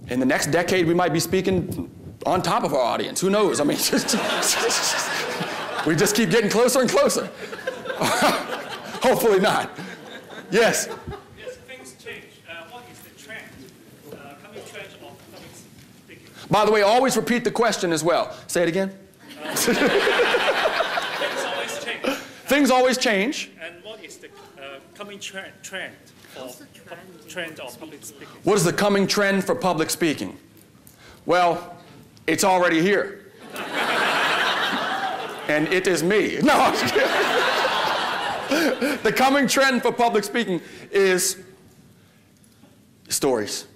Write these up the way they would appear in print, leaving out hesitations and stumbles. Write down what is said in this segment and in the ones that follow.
In the next decade, we might be speaking on top of our audience. Who knows? I mean, we just keep getting closer and closer. Hopefully not. Yes? Yes, things change. What is the trend, coming trend of public speaking? By the way, always repeat the question as well. Say it again. Things always change. Things always change. And what is the coming trend of public speaking? What is the coming trend for public speaking? Well, it's already here. And it is me. No, I'm just kidding. The coming trend for public speaking is stories.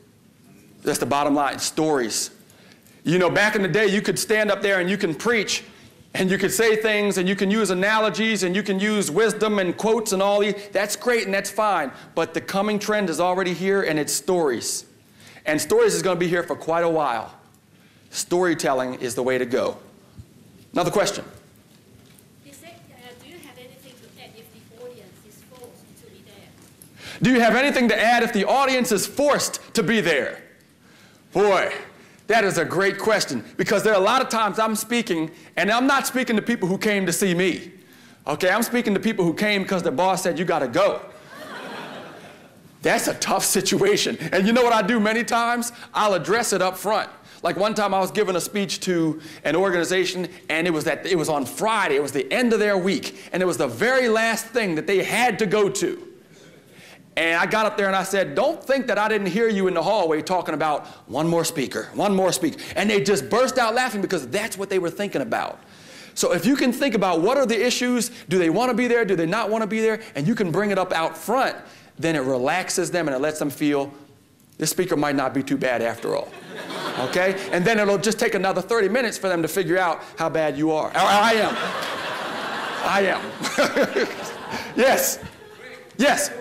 That's the bottom line, stories. You know, back in the day, you could stand up there and you can preach and you could say things and you can use analogies and you can use wisdom and quotes and all these. That's great and that's fine. But the coming trend is already here and it's stories. And stories is going to be here for quite a while. Storytelling is the way to go. Another question. Do you have anything to add if the audience is forced to be there? Do you have anything to add if the audience is forced to be there? Boy, that is a great question, because there are a lot of times I'm speaking, and I'm not speaking to people who came to see me. Okay, I'm speaking to people who came because their boss said, you got to go. That's a tough situation. And you know what I do many times? I'll address it up front. Like one time I was giving a speech to an organization, and it was on Friday. It was the end of their week, and it was the very last thing that they had to go to. And I got up there and I said, don't think that I didn't hear you in the hallway talking about one more speaker, one more speaker. And they just burst out laughing because that's what they were thinking about. So if you can think about what are the issues, do they want to be there, do they not want to be there, and you can bring it up out front, then it relaxes them and it lets them feel this speaker might not be too bad after all. Okay? And then it'll just take another 30 minutes for them to figure out how bad you are. Or I am. I am. Yes. Yes.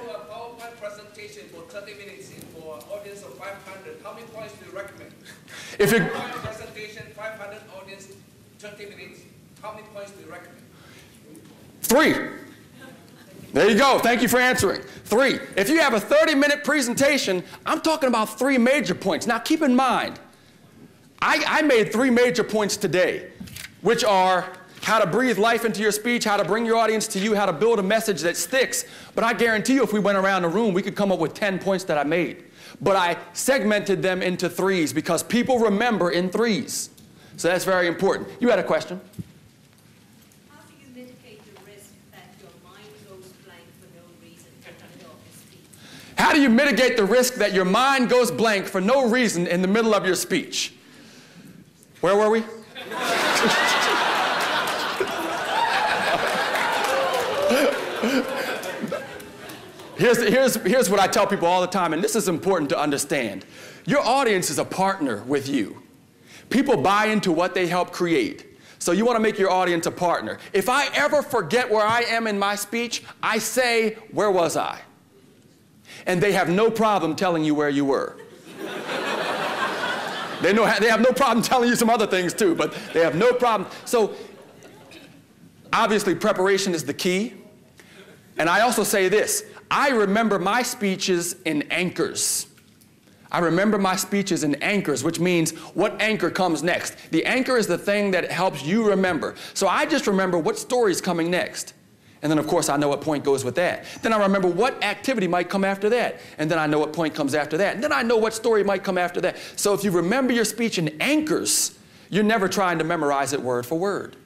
Presentation for 30 minutes for an audience of 500. How many points do you recommend? If you Presentation, 500 audience, 30 minutes. How many points do you recommend? 3. There you go. Thank you for answering. 3. If you have a 30-minute presentation, I'm talking about 3 major points. Now keep in mind, I made 3 major points today, which are how to breathe life into your speech, how to bring your audience to you, how to build a message that sticks. But I guarantee you if we went around the room, we could come up with 10 points that I made. But I segmented them into 3s because people remember in 3s. So that's very important. You had a question? How do you mitigate the risk that your mind goes blank for no reason in the middle of your speech? How do you mitigate the risk that your mind goes blank for no reason in the middle of your speech? Where were we? Here's what I tell people all the time, and this is important to understand. Your audience is a partner with you. People buy into what they help create. So you want to make your audience a partner. If I ever forget where I am in my speech, I say, where was I? And they have no problem telling you where you were. They have no problem telling you some other things too, but they have no problem. So obviously preparation is the key. And I also say this, I remember my speeches in anchors. I remember my speeches in anchors, which means what anchor comes next. The anchor is the thing that helps you remember. So I just remember what story is coming next. And then, of course, I know what point goes with that. Then I remember what activity might come after that. And then I know what point comes after that. And then I know what story might come after that. So if you remember your speech in anchors, you're never trying to memorize it word for word.